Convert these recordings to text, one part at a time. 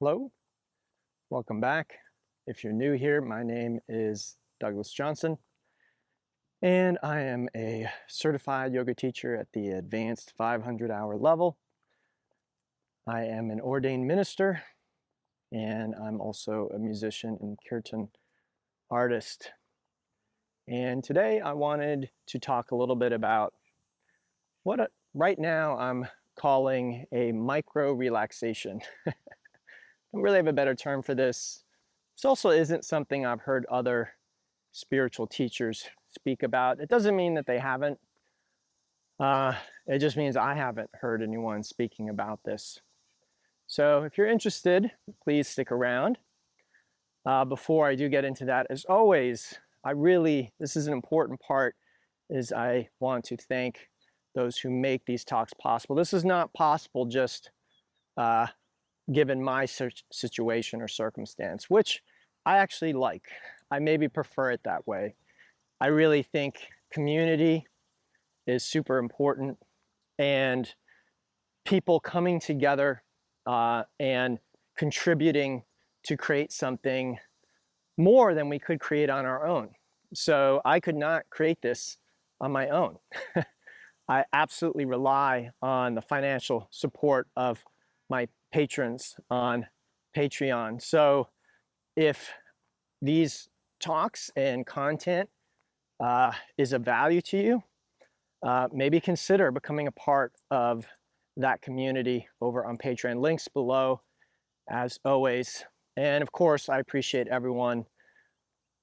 Hello, welcome back. If you're new here, my name is Douglas Johnson, and I am a certified yoga teacher at the advanced 500-hour level. I am an ordained minister, and I'm also a musician and kirtan artist. And today I wanted to talk a little bit about what right now I'm calling a micro relaxation. I don't really have a better term for this. This also isn't something I've heard other spiritual teachers speak about. It doesn't mean that they haven't. It just means I haven't heard anyone speaking about this. So if you're interested, please stick around. Before I do get into that, as always, this is an important part, is I want to thank those who make these talks possible. This is not possible just given my situation or circumstance, which I actually like. I maybe prefer it that way. I really think community is super important, and people coming together and contributing to create something more than we could create on our own. So I could not create this on my own. I absolutely rely on the financial support of my patrons on Patreon. So if these talks and content is of value to you, maybe consider becoming a part of that community over on Patreon. Links below, as always. And of course, I appreciate everyone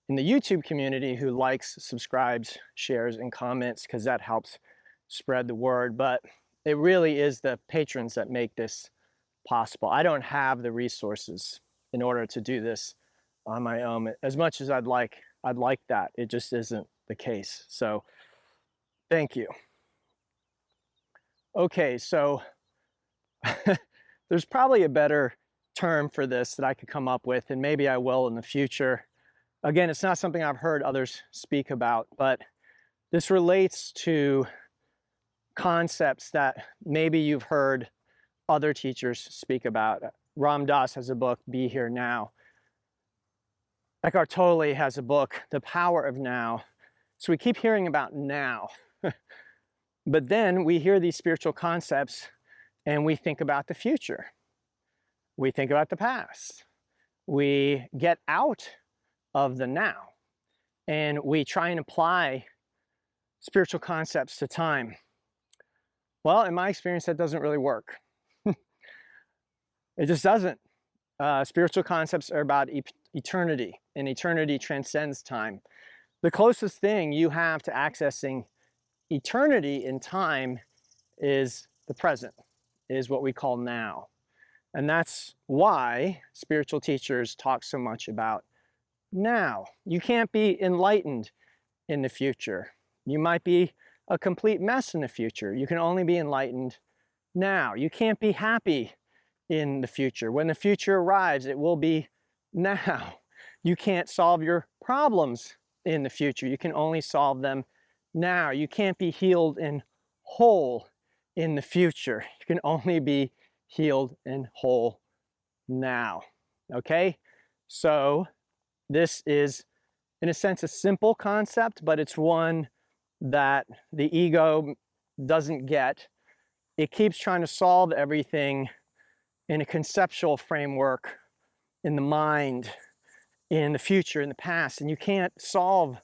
in the YouTube community who likes, subscribes, shares, and comments, because that helps spread the word. But it really is the patrons that make this possible. I don't have the resources in order to do this on my own. As much as I'd like that, it just isn't the case. So thank you. Okay, so there's probably a better term for this that I could come up with, and maybe I will in the future. Again, it's not something I've heard others speak about, but this relates to concepts that maybe you've heard other teachers speak about. Ram Dass has a book, Be Here Now. Eckhart Tolle has a book, The Power of Now. So we keep hearing about now. But then we hear these spiritual concepts and we think about the future. We think about the past. We get out of the now and we try and apply spiritual concepts to time. Well, in my experience, that doesn't really work. It just doesn't. Spiritual concepts are about eternity, and eternity transcends time. The closest thing you have to accessing eternity in time is the present, is what we call now. And that's why spiritual teachers talk so much about now. You can't be enlightened in the future. You might be a complete mess in the future. You can only be enlightened now. You can't be happy in the future. When the future arrives, it will be now. You can't solve your problems in the future. You can only solve them now. You can't be healed and whole in the future. You can only be healed and whole now. Okay? So this is, in a sense, a simple concept, but it's one that the ego doesn't get. It keeps trying to solve everything in a conceptual framework, in the mind, in the future, in the past, and you can't solve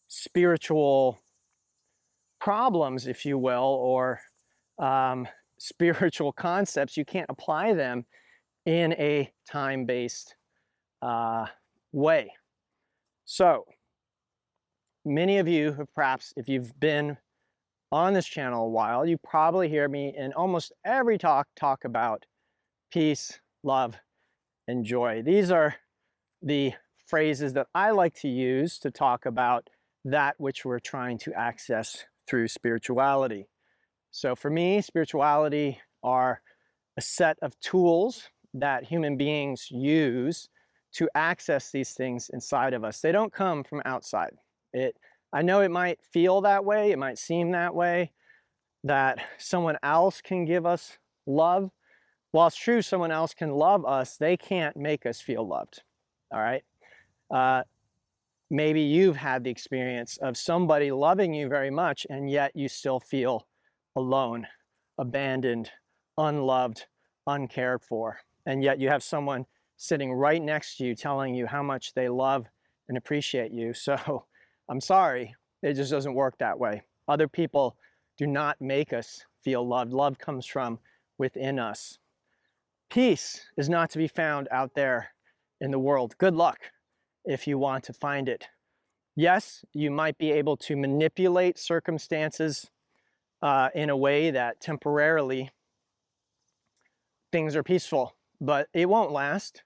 spiritual problems, if you will, or spiritual concepts. You can't apply them in a time-based way. So many of you have, perhaps if you've been on this channel a while, you probably hear me in almost every talk about peace, love, and joy. These are the phrases that I like to use to talk about that which we're trying to access through spirituality. So for me, spirituality are a set of tools that human beings use to access these things inside of us. They don't come from outside. I know it might feel that way, it might seem that way, that someone else can give us love, while it's true someone else can love us, they can't make us feel loved, all right? Maybe you've had the experience of somebody loving you very much, and yet you still feel alone, abandoned, unloved, uncared for. And yet you have someone sitting right next to you telling you how much they love and appreciate you. So I'm sorry, it just doesn't work that way. Other people do not make us feel loved. Love comes from within us. Peace is not to be found out there in the world. Good luck if you want to find it. Yes, you might be able to manipulate circumstances in a way that temporarily things are peaceful, but it won't last.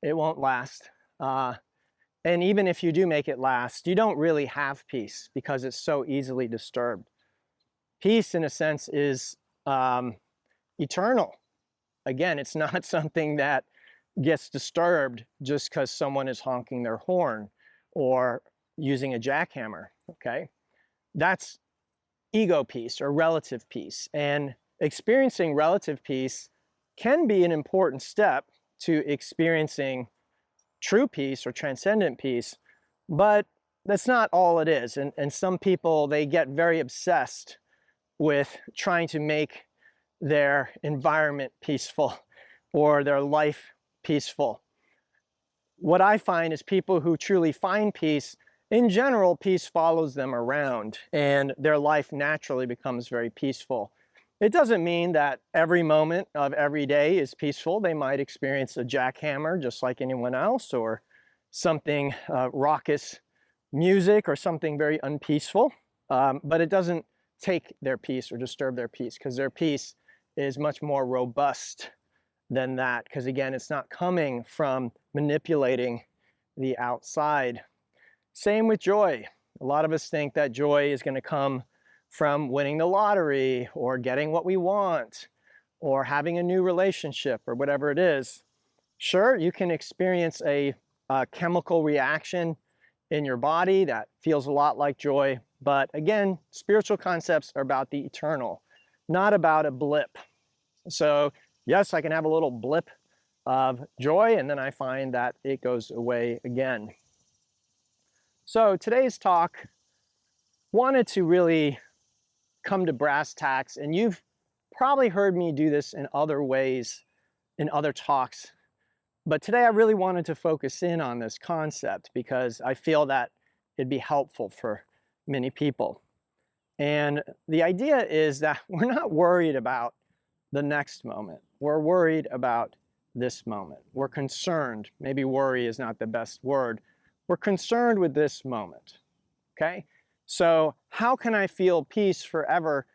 It won't last. And even if you do make it last, you don't really have peace because it's so easily disturbed. Peace, in a sense, is eternal. Again, it's not something that gets disturbed just because someone is honking their horn or using a jackhammer, okay? That's ego peace or relative peace. And experiencing relative peace can be an important step to experiencing true peace or transcendent peace, but that's not all it is. And some people, they get very obsessed with trying to make their environment peaceful or their life peaceful. What I find is people who truly find peace, in general, peace follows them around and their life naturally becomes very peaceful. It doesn't mean that every moment of every day is peaceful. They might experience a jackhammer just like anyone else, or something raucous music, or something very unpeaceful. But it doesn't take their peace or disturb their peace, because their peace is much more robust than that, because again, it's not coming from manipulating the outside. Same with joy. A lot of us think that joy is going to come from winning the lottery or getting what we want or having a new relationship or whatever it is. Sure, you can experience a chemical reaction in your body that feels a lot like joy, but again, spiritual concepts are about the eternal, not about a blip. So yes, I can have a little blip of joy and then I find that it goes away again. So today's talk wanted to really come to brass tacks, and you've probably heard me do this in other ways in other talks, but today I really wanted to focus in on this concept because I feel that it'd be helpful for many people. And the idea is that we're not worried about the next moment. We're worried about this moment. We're concerned. Maybe worry is not the best word. We're concerned with this moment, okay? So how can I feel peace forever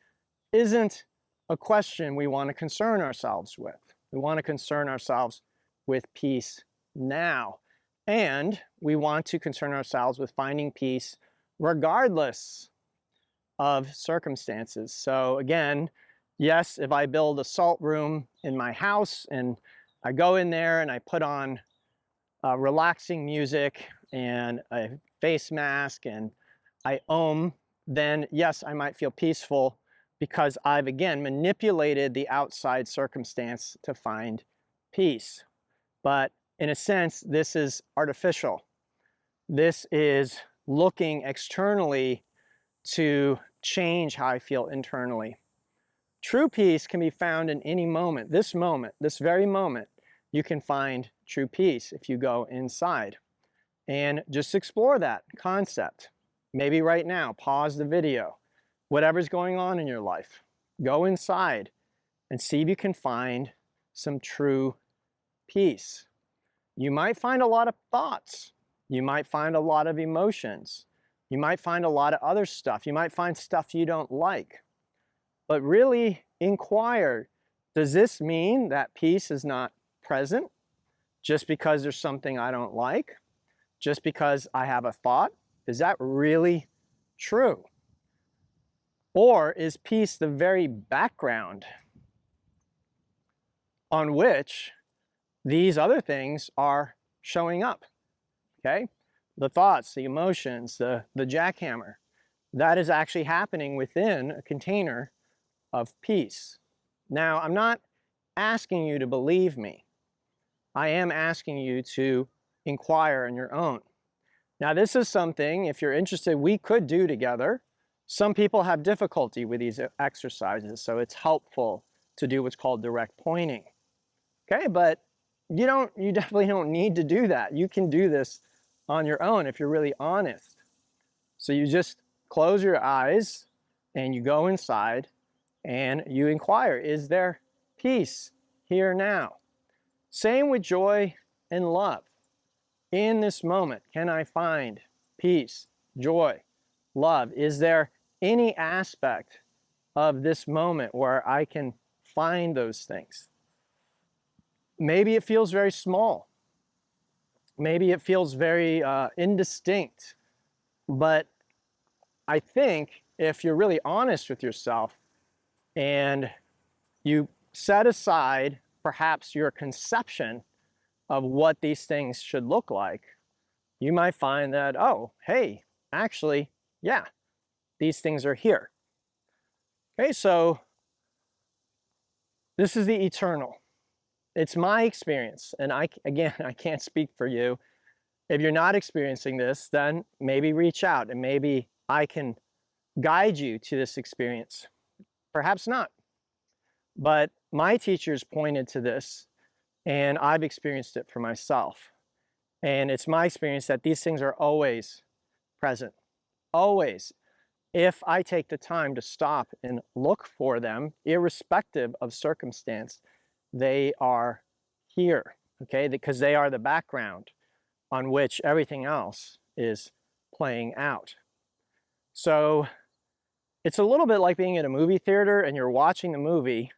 isn't a question we want to concern ourselves with. We want to concern ourselves with peace now. And we want to concern ourselves with finding peace regardless of circumstances. So again, yes, if I build a salt room in my house and I go in there and I put on relaxing music and a face mask and I then yes, I might feel peaceful because I've again manipulated the outside circumstance to find peace. But in a sense, this is artificial. This is looking externally to change how I feel internally. True peace can be found in any moment, this very moment. You can find true peace if you go inside and just explore that concept. Maybe right now, pause the video, whatever's going on in your life, go inside and see if you can find some true peace. You might find a lot of thoughts. You might find a lot of emotions. You might find a lot of other stuff. You might find stuff you don't like. But really inquire, does this mean that peace is not present just because there's something I don't like? Just because I have a thought? Is that really true? Or is peace the very background on which these other things are showing up? Okay? The thoughts, the emotions, the jackhammer, that is actually happening within a container of peace. Now, I'm not asking you to believe me. I am asking you to inquire on your own. Now, this is something, if you're interested, we could do together. Some people have difficulty with these exercises, so it's helpful to do what's called direct pointing. Okay, but you definitely don't need to do that. You can do this on your own if you're really honest. So you just close your eyes and you go inside and you inquire, is there peace here now? Same with joy and love. In this moment, can I find peace, joy, love? Is there any aspect of this moment where I can find those things? Maybe it feels very small. Maybe it feels very indistinct. But I think if you're really honest with yourself and you set aside perhaps your conception of what these things should look like, you might find that, oh, hey, actually, yeah, these things are here. Okay, so this is the eternal. It's my experience, and again, I can't speak for you. If you're not experiencing this, then maybe reach out and maybe I can guide you to this experience. Perhaps not. But my teachers pointed to this, and I've experienced it for myself. And it's my experience that these things are always present. Always. If I take the time to stop and look for them, irrespective of circumstance, they are here, okay? Because they are the background on which everything else is playing out. So it's a little bit like being at a movie theater and you're watching the movie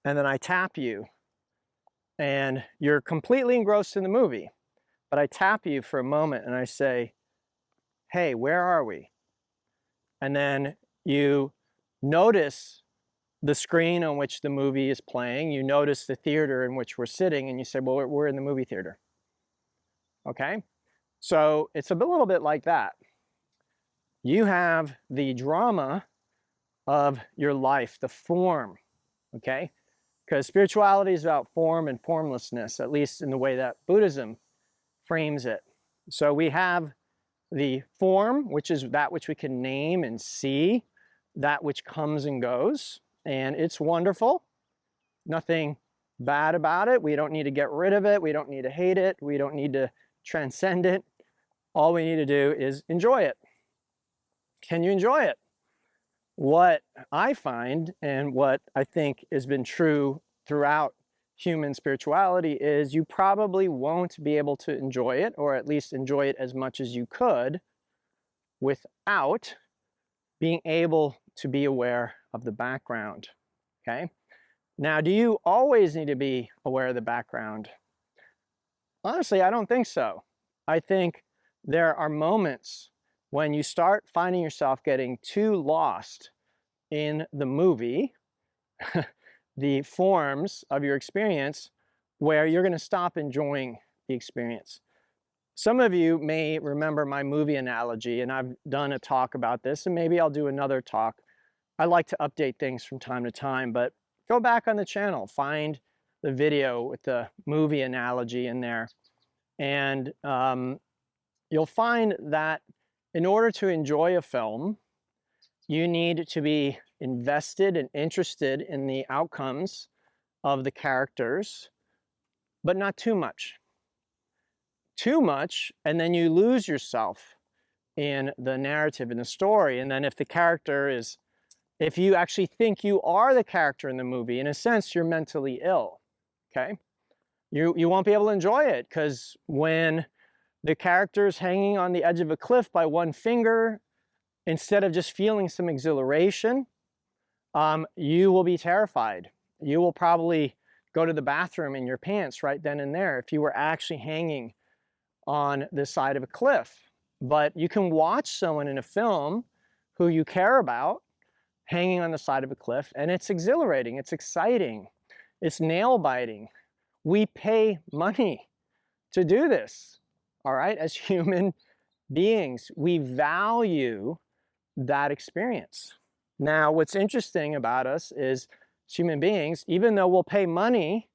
and then I tap you and you're completely engrossed in the movie, but I tap you for a moment and I say, hey, where are we? And then you notice the screen on which the movie is playing, you notice the theater in which we're sitting, and you say, well, we're in the movie theater. Okay? So it's a little bit like that. You have the drama of your life, the form, okay? Because spirituality is about form and formlessness, at least in the way that Buddhism frames it. So we have the form, which is that which we can name and see, that which comes and goes, and it's wonderful. Nothing bad about it. We don't need to get rid of it. We don't need to hate it. We don't need to transcend it. All we need to do is enjoy it. Can you enjoy it? What I find and what I think has been true throughout human spirituality is you probably won't be able to enjoy it, or at least enjoy it as much as you could, without being able to be aware of the background, okay? Now, do you always need to be aware of the background? Honestly, I don't think so. I think there are moments when you start finding yourself getting too lost in the movie, the forms of your experience, where you're going to stop enjoying the experience. Some of you may remember my movie analogy, and I've done a talk about this, and maybe I'll do another talk. I like to update things from time to time, but go back on the channel, find the video with the movie analogy in there, and you'll find that in order to enjoy a film, you need to be invested and interested in the outcomes of the characters, but not too much. Too much, and then you lose yourself in the narrative, in the story. And then if the character is, if you actually think you are the character in the movie, in a sense, you're mentally ill, okay? You won't be able to enjoy it, because when the character is hanging on the edge of a cliff by one finger, instead of just feeling some exhilaration, you will be terrified. You will probably go to the bathroom in your pants right then and there if you were actually hanging on the side of a cliff. But you can watch someone in a film who you care about hanging on the side of a cliff, and it's exhilarating, it's exciting, it's nail-biting. We pay money to do this, all right? As human beings, we value that experience. Now, what's interesting about us is as human beings, even though we'll pay money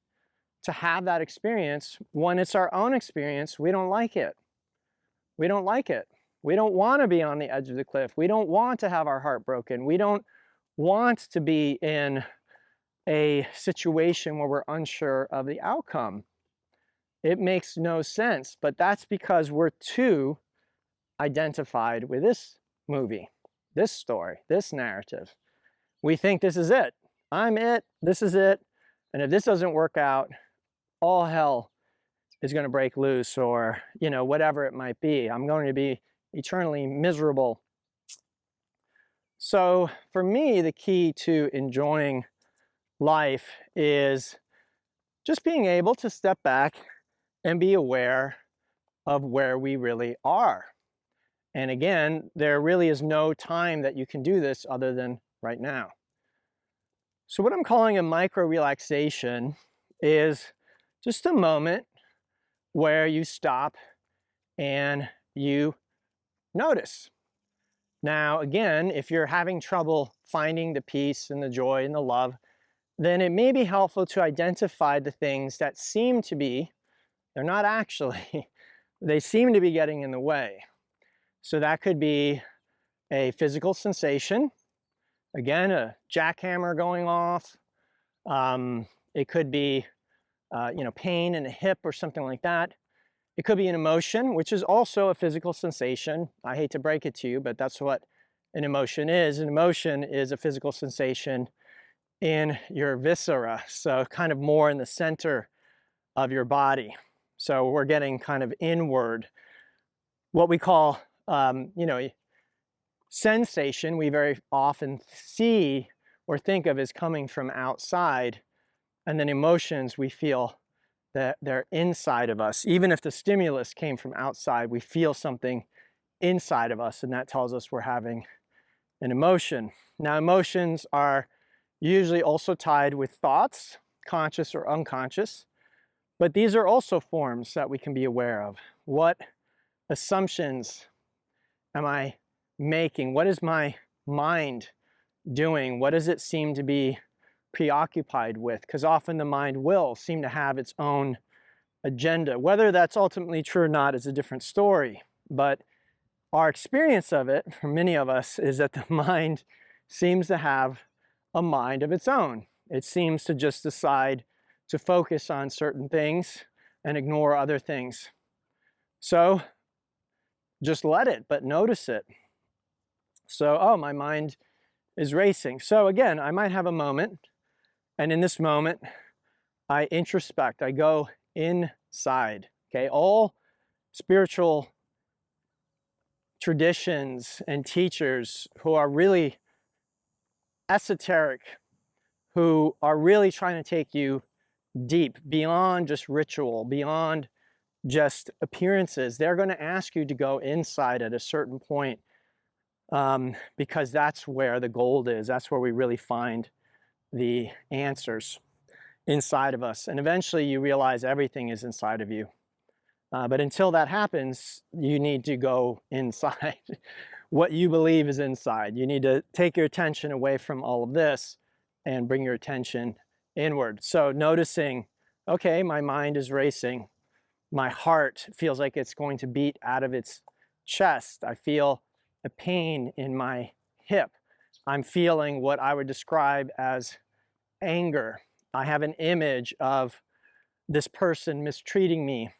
to have that experience, when it's our own experience, we don't like it. We don't like it. We don't want to be on the edge of the cliff. We don't want to have our heart broken. We don't want to be in a situation where we're unsure of the outcome. It makes no sense, but that's because we're too identified with this movie, this story, this narrative. We think this is it. I'm it. This is it. And if this doesn't work out, all hell is going to break loose, or, you know, whatever it might be. I'm going to be eternally miserable. So for me, the key to enjoying life is just being able to step back and be aware of where we really are. And again, there really is no time that you can do this other than right now. So what I'm calling a micro relaxation is just a moment where you stop and you notice. Now, again, if you're having trouble finding the peace and the joy and the love, then it may be helpful to identify the things that seem to be, they're not actually, they seem to be getting in the way. So that could be a physical sensation, again, a jackhammer going off. It could be, you know, pain in a hip or something like that. It could be an emotion, which is also a physical sensation. I hate to break it to you, but that's what an emotion is. An emotion is a physical sensation in your viscera, so kind of more in the center of your body. So we're getting kind of inward. What we call, you know, sensation, we very often see or think of as coming from outside, and then emotions we feel that they're inside of us. Even if the stimulus came from outside, we feel something inside of us, and that tells us we're having an emotion. Now, emotions are usually also tied with thoughts, conscious or unconscious, but these are also forms that we can be aware of. What assumptions am I making? What is my mind doing? What does it seem to be preoccupied with? Because often the mind will seem to have its own agenda. Whether that's ultimately true or not is a different story, but our experience of it, for many of us, is that the mind seems to have a mind of its own. It seems to just decide to focus on certain things and ignore other things. So just let it, but notice it. So, oh, my mind is racing. So again, I might have a moment, and in this moment, I introspect, I go inside, okay? All spiritual traditions and teachers who are really esoteric, who are really trying to take you deep, beyond just ritual, beyond just appearances, they're going to ask you to go inside at a certain point, because that's where the gold is. That's where we really find the answers inside of us. And eventually you realize everything is inside of you. But until that happens, you need to go inside. What you believe is inside. You need to take your attention away from all of this and bring your attention inward. So noticing, okay, my mind is racing. My heart feels like it's going to beat out of its chest. I feel a pain in my hip. I'm feeling what I would describe as anger. I have an image of this person mistreating me.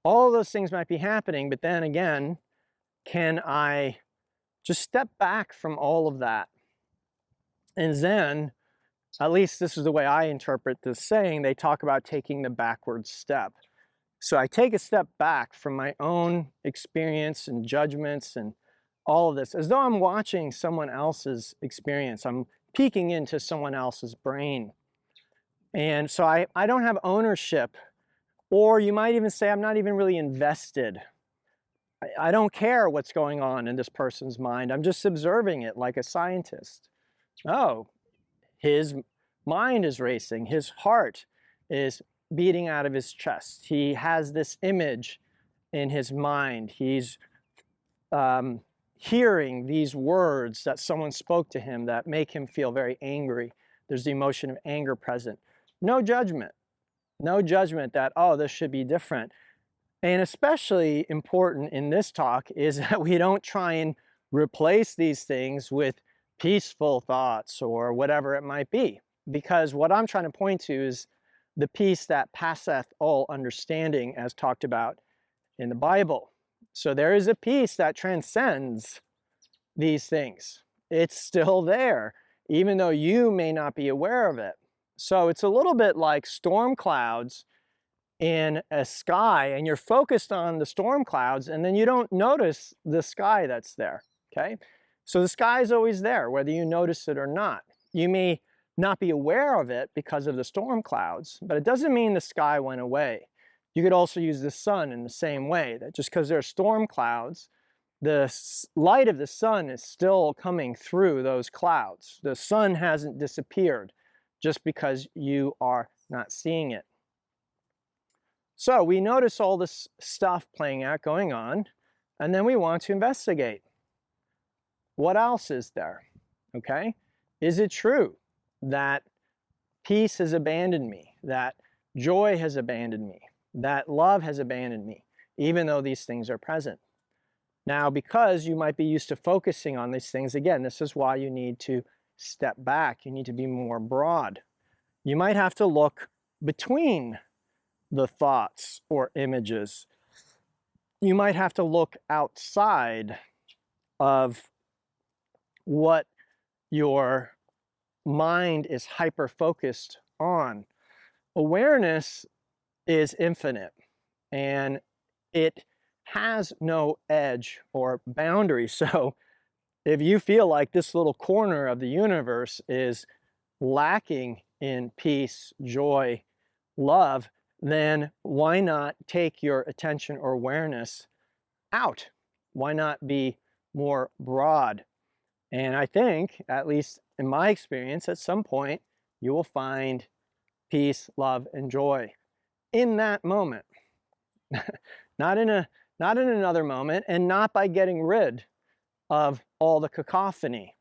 All of those things might be happening, but then again, can I just step back from all of that? And then, at least this is the way I interpret this saying, they talk about taking the backward step. So I take a step back from my own experience and judgments and all of this, as though I'm watching someone else's experience. I'm peeking into someone else's brain. And so I don't have ownership, or you might even say I'm not even really invested. I don't care what's going on in this person's mind. I'm just observing it like a scientist. Oh, his mind is racing. His heart is beating out of his chest. He has this image in his mind. He's hearing these words that someone spoke to him that make him feel very angry. There's the emotion of anger present. No judgment. No judgment that, oh, this should be different. And especially important in this talk is that we don't try and replace these things with peaceful thoughts or whatever it might be. Because what I'm trying to point to is the peace that passeth all understanding, as talked about in the Bible. So there is a peace that transcends these things. It's still there, even though you may not be aware of it. So it's a little bit like storm clouds in a sky, and you're focused on the storm clouds, and then you don't notice the sky that's there, okay? So the sky is always there, whether you notice it or not. You may not be aware of it because of the storm clouds, but it doesn't mean the sky went away. You could also use the sun in the same way, that just because there are storm clouds, the light of the sun is still coming through those clouds. The sun hasn't disappeared just because you are not seeing it. So we notice all this stuff playing out, going on, and then we want to investigate. What else is there? Okay? Is it true that peace has abandoned me, that joy has abandoned me, that love has abandoned me, even though these things are present? Now, because you might be used to focusing on these things, again, this is why you need to step back. You need to be more broad. You might have to look between the thoughts or images. You might have to look outside of what your mind is hyper-focused on. Awareness is infinite, and it has no edge or boundary. So if you feel like this little corner of the universe is lacking in peace, joy, love, then why not take your attention or awareness out? Why not be more broad? And I think, at least in my experience, at some point, you will find peace, love, and joy in that moment. not in another moment, and not by getting rid of all the cacophony.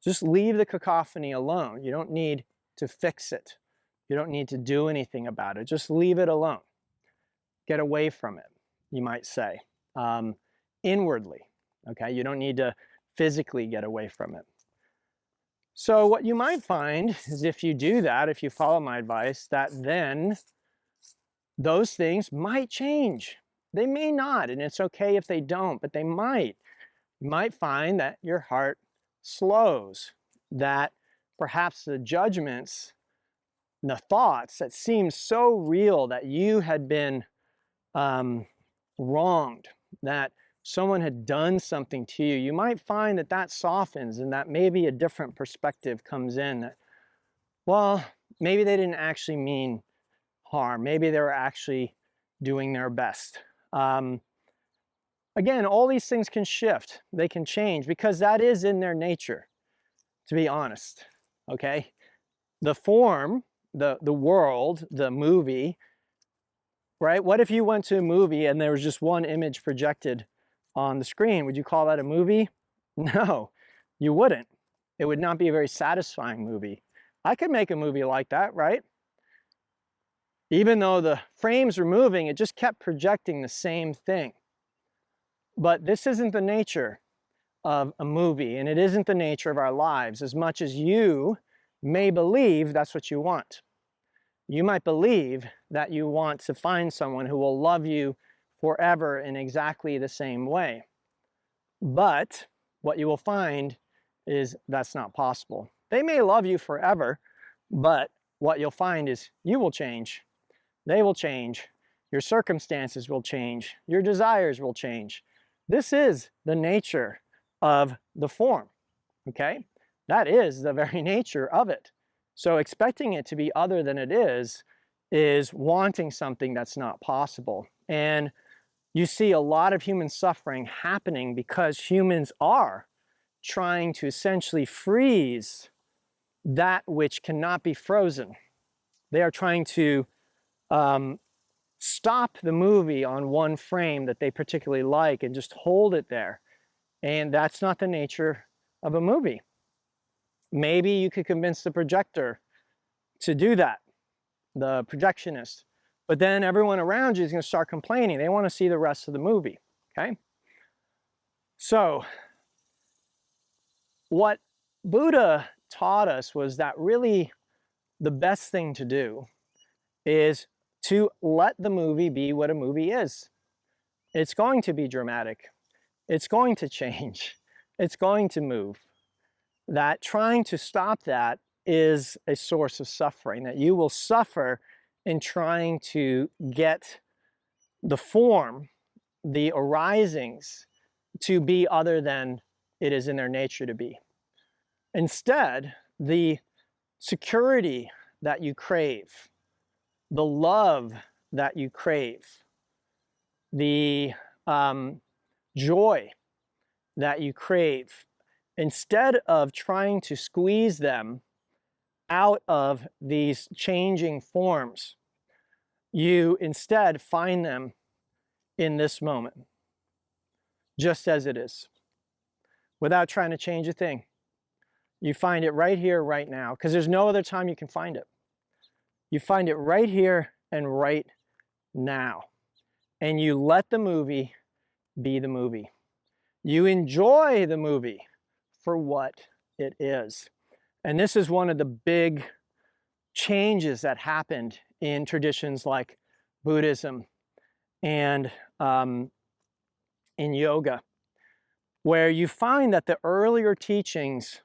Just leave the cacophony alone. You don't need to fix it. You don't need to do anything about it. Just leave it alone. Get away from it, you might say, inwardly. Okay, you don't need to physically get away from it. So what you might find is, if you do that, if you follow my advice, that then those things might change. They may not, and it's okay if they don't, but they might. You might find that your heart slows, that perhaps the judgments, the thoughts that seem so real that you had been wronged, that someone had done something to you, you might find that that softens, and that maybe a different perspective comes in. That, well, maybe they didn't actually mean harm. Maybe they were actually doing their best. Again, all these things can shift. They can change, because that is in their nature, to be honest. Okay? The form, the world, the movie, right? What if you went to a movie and there was just one image projected on the screen? Would you call that a movie? No, you wouldn't. It would not be a very satisfying movie. I could make a movie like that, right? Even though the frames were moving, it just kept projecting the same thing. But this isn't the nature of a movie, and it isn't the nature of our lives, as much as you may believe that's what you want. You might believe that you want to find someone who will love you forever in exactly the same way. But what you will find is that's not possible. They may love you forever, but what you'll find is you will change. They will change. Your circumstances will change. Your desires will change. This is the nature of the form, okay? That is the very nature of it. So expecting it to be other than it is wanting something that's not possible. And you see a lot of human suffering happening because humans are trying to essentially freeze that which cannot be frozen. They are trying to stop the movie on one frame that they particularly like and just hold it there. And that's not the nature of a movie. Maybe you could convince the projector to do that, the projectionist. But then everyone around you is going to start complaining. They want to see the rest of the movie, okay? So what Buddha taught us was that really the best thing to do is to let the movie be what a movie is. It's going to be dramatic. It's going to change. It's going to move. That trying to stop that is a source of suffering, that you will suffer in trying to get the form, the arisings, to be other than it is in their nature to be. Instead, the security that you crave, the love that you crave, the joy that you crave, instead of trying to squeeze them out of these changing forms, you instead find them in this moment, just as it is, without trying to change a thing. You find it right here, right now, because there's no other time you can find it. You find it right here and right now. And you let the movie be the movie. You enjoy the movie for what it is. And this is one of the big changes that happened in traditions like Buddhism and in yoga, where you find that the earlier teachings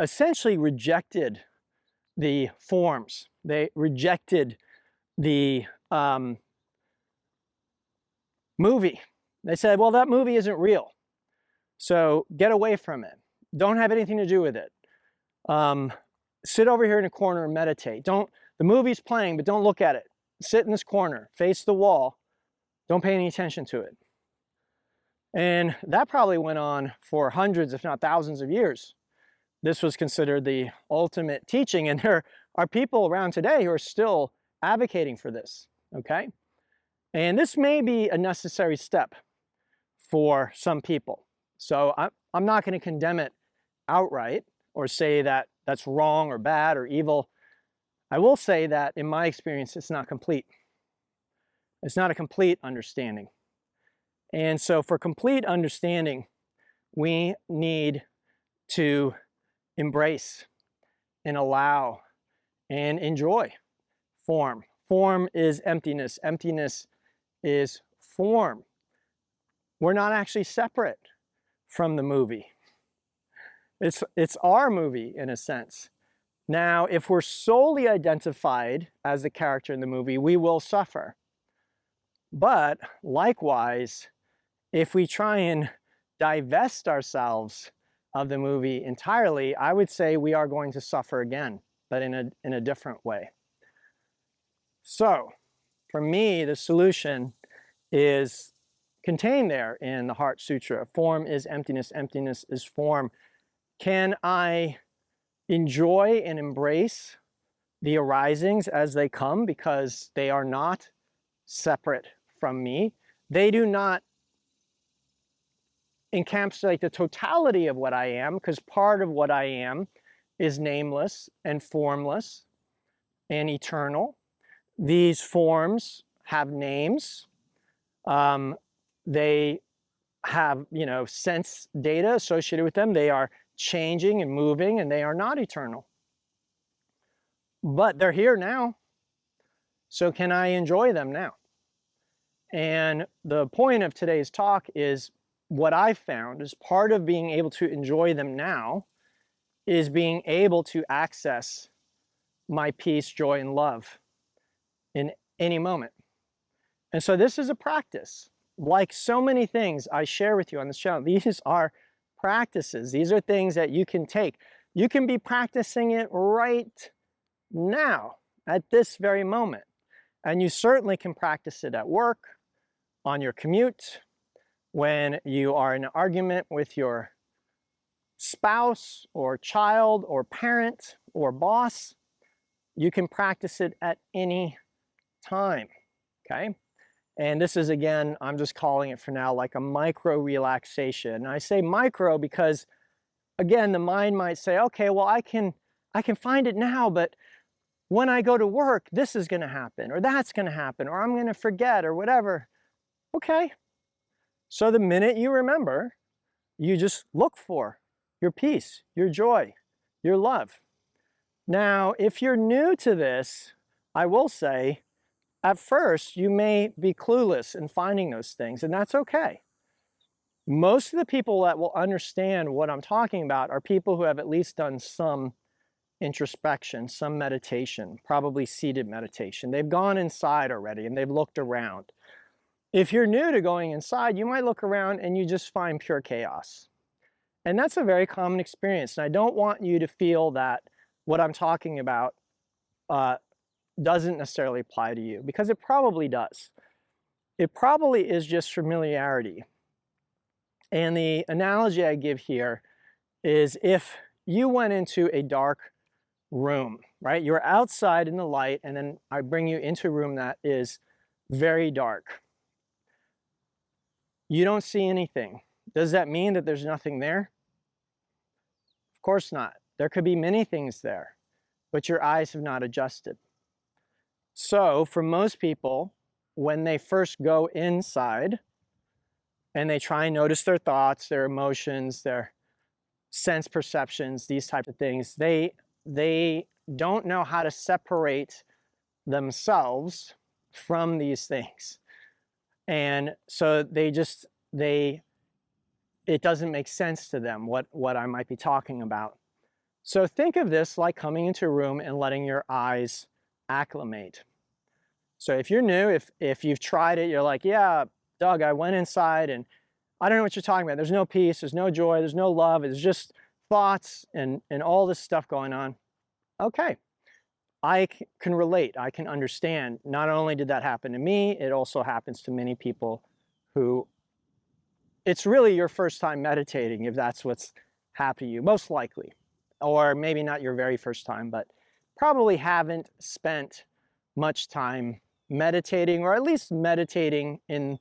essentially rejected the forms. They rejected the movie. They said, well, that movie isn't real, so get away from it. Don't have anything to do with it. Sit over here in a corner and meditate. The movie's playing, but don't look at it. Sit in this corner, face the wall. Don't pay any attention to it. And that probably went on for hundreds, if not thousands of years. This was considered the ultimate teaching, and there are people around today who are still advocating for this, okay? And this may be a necessary step for some people. So I'm not going to condemn it outright or say that that's wrong or bad or evil. I will say that in my experience, it's not complete. It's not a complete understanding. And so for complete understanding, we need to embrace and allow and enjoy form. Form is emptiness. Emptiness is form. We're not actually separate from the movie. It's our movie in a sense. Now, if we're solely identified as the character in the movie, we will suffer. But likewise, if we try and divest ourselves of the movie entirely, I would say we are going to suffer again, but in a different way. So, for me, the solution is contained there in the Heart Sutra. Form is emptiness, emptiness is form. Can I enjoy and embrace the arisings as they come because they are not separate from me? They do not encapsulate the totality of what I am, because part of what I am is nameless and formless and eternal. These forms have names. They have, sense data associated with them. They are changing and moving, and they are not eternal. But they're here now. So can I enjoy them now? And the point of today's talk is what I've found is part of being able to enjoy them now is being able to access my peace, joy, and love in any moment. And so this is a practice. Like so many things I share with you on this channel, these are practices. These are things that you can take. You can be practicing it right now, at this very moment. And you certainly can practice it at work, on your commute, when you are in an argument with your spouse or child or parent or boss. You can practice it at any time, okay? And this is, again, I'm just calling it for now like a micro relaxation. And I say micro because, again, the mind might say, okay, well, I can find it now, but when I go to work, this is going to happen, or that's going to happen, or I'm going to forget, or whatever. Okay. So the minute you remember, you just look for your peace, your joy, your love. Now, if you're new to this, I will say, at first, you may be clueless in finding those things, and that's okay. Most of the people that will understand what I'm talking about are people who have at least done some introspection, some meditation, probably seated meditation. They've gone inside already and they've looked around. If you're new to going inside, you might look around and you just find pure chaos. And that's a very common experience. And I don't want you to feel that what I'm talking about doesn't necessarily apply to you, because it probably does. It probably is just familiarity. And the analogy I give here is if you went into a dark room, right? You're outside in the light, and then I bring you into a room that is very dark. You don't see anything. Does that mean that there's nothing there? Of course not. There could be many things there, but your eyes have not adjusted. So for most people, when they first go inside and they try and notice their thoughts, their emotions, their sense perceptions, these types of things, they don't know how to separate themselves from these things. And so it doesn't make sense to them what I might be talking about. So think of this like coming into a room and letting your eyes acclimate. So if you're new, if you've tried it, you're like, yeah, Doug, I went inside and I don't know what you're talking about. There's no peace, there's no joy, there's no love, it's just thoughts and all this stuff going on. Okay, I can relate, I can understand. Not only did that happen to me, it also happens to many people who, it's really your first time meditating if that's what's happened to you, most likely. Or maybe not your very first time, but probably haven't spent much time meditating, or at least meditating in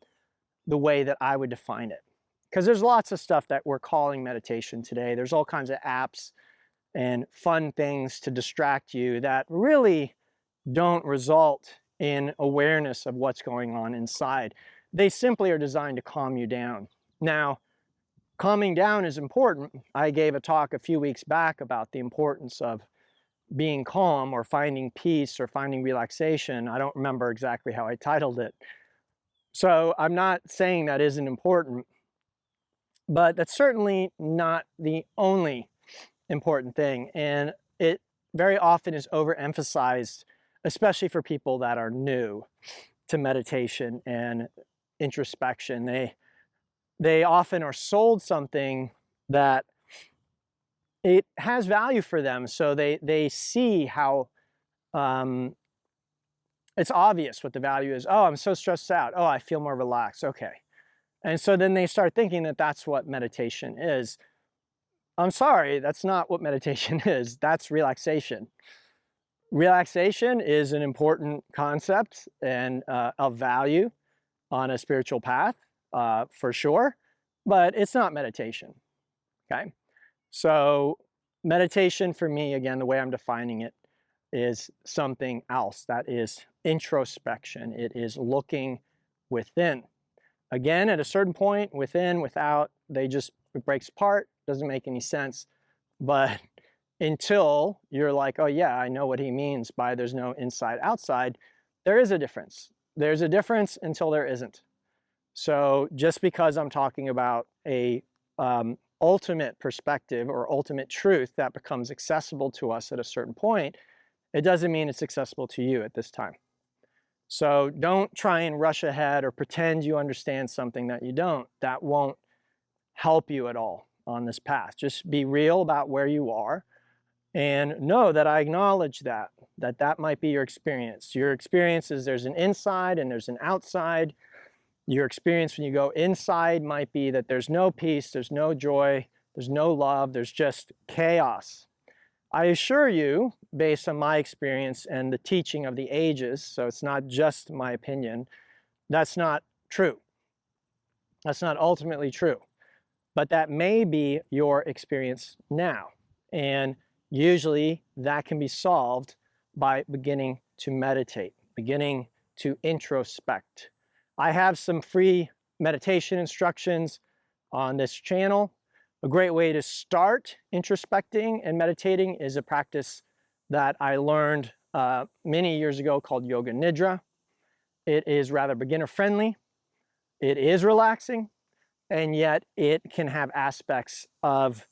the way that I would define it. Because there's lots of stuff that we're calling meditation today. There's all kinds of apps and fun things to distract you that really don't result in awareness of what's going on inside. They simply are designed to calm you down. Now, calming down is important. I gave a talk a few weeks back about the importance of being calm, or finding peace, or finding relaxation. I don't remember exactly how I titled it. So I'm not saying that isn't important, but that's certainly not the only important thing. And it very often is overemphasized, especially for people that are new to meditation and introspection. They often are sold something that it has value for them. So they see how it's obvious what the value is. Oh, I'm so stressed out. Oh, I feel more relaxed. Okay. And so then they start thinking that that's what meditation is. I'm sorry, that's not what meditation is. That's relaxation. Relaxation is an important concept and of value on a spiritual path, for sure, but it's not meditation, okay? So meditation for me, again, the way I'm defining it, is something else. That is introspection. It is looking within. Again, at a certain point, within, without, it breaks apart, doesn't make any sense. But until you're like, oh yeah, I know what he means by there's no inside, outside, there is a difference. There's a difference until there isn't. So just because I'm talking about a ultimate perspective or ultimate truth that becomes accessible to us at a certain point, it doesn't mean it's accessible to you at this time. So don't try and rush ahead or pretend you understand something that you don't. That won't help you at all on this path. Just be real about where you are and know that I acknowledge that might be your experience. Your experience is there's an inside and there's an outside. Your experience when you go inside might be that there's no peace, there's no joy, there's no love, there's just chaos. I assure you, based on my experience and the teaching of the ages, so it's not just my opinion, that's not true. That's not ultimately true. But that may be your experience now. And usually that can be solved by beginning to meditate, beginning to introspect. I have some free meditation instructions on this channel. A great way to start introspecting and meditating is a practice that I learned many years ago called Yoga Nidra. It is rather beginner friendly. It is relaxing, and yet it can have aspects of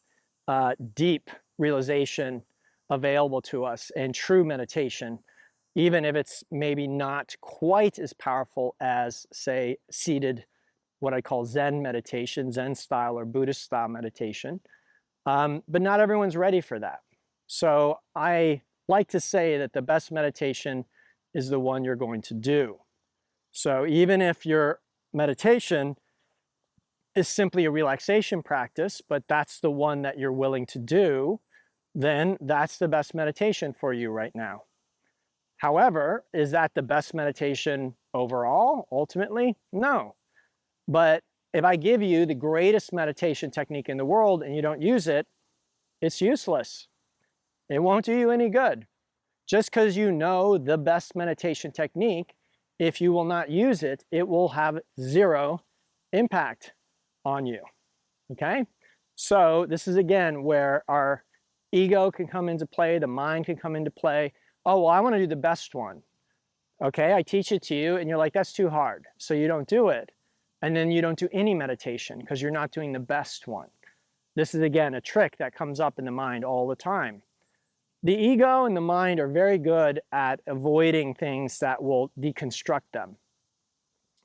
deep realization available to us and true meditation, even if it's maybe not quite as powerful as, say, seated, what I call Zen meditation, Zen style or Buddhist style meditation. But not everyone's ready for that. So I like to say that the best meditation is the one you're going to do. So even if your meditation is simply a relaxation practice, but that's the one that you're willing to do, then that's the best meditation for you right now. However, is that the best meditation overall, ultimately? No. But if I give you the greatest meditation technique in the world and you don't use it, it's useless. It won't do you any good. Just because you know the best meditation technique, if you will not use it, it will have zero impact on you, okay? So this is again where our ego can come into play, the mind can come into play. Oh, well, I want to do the best one. Okay, I teach it to you and you're like, that's too hard. So you don't do it. And then you don't do any meditation because you're not doing the best one. This is again a trick that comes up in the mind all the time. The ego and the mind are very good at avoiding things that will deconstruct them.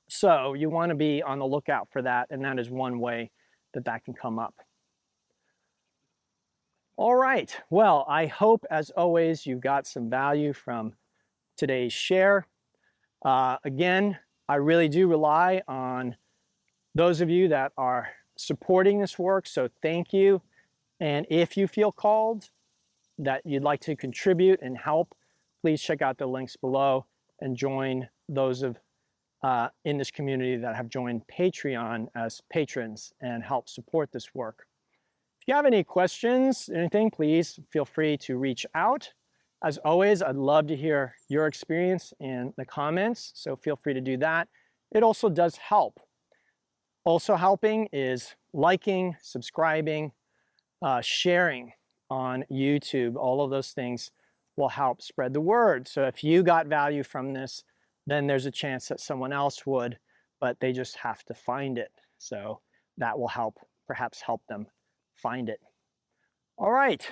So you want to be on the lookout for that, and that is one way that that can come up. All right, well, I hope as always you got some value from today's share. Again, I really do rely on those of you that are supporting this work, so thank you. And if you feel called that you'd like to contribute and help, please check out the links below and join those of in this community that have joined Patreon as patrons and help support this work. If you have any questions, anything, please feel free to reach out. As always, I'd love to hear your experience in the comments, so feel free to do that. It also does help. Also helping is liking, subscribing, sharing on YouTube. All of those things will help spread the word. So if you got value from this, then there's a chance that someone else would, but they just have to find it. So that will help, perhaps help them find it. All right.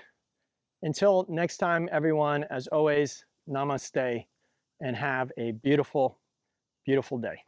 Until next time, everyone, as always, namaste and have a beautiful, beautiful day.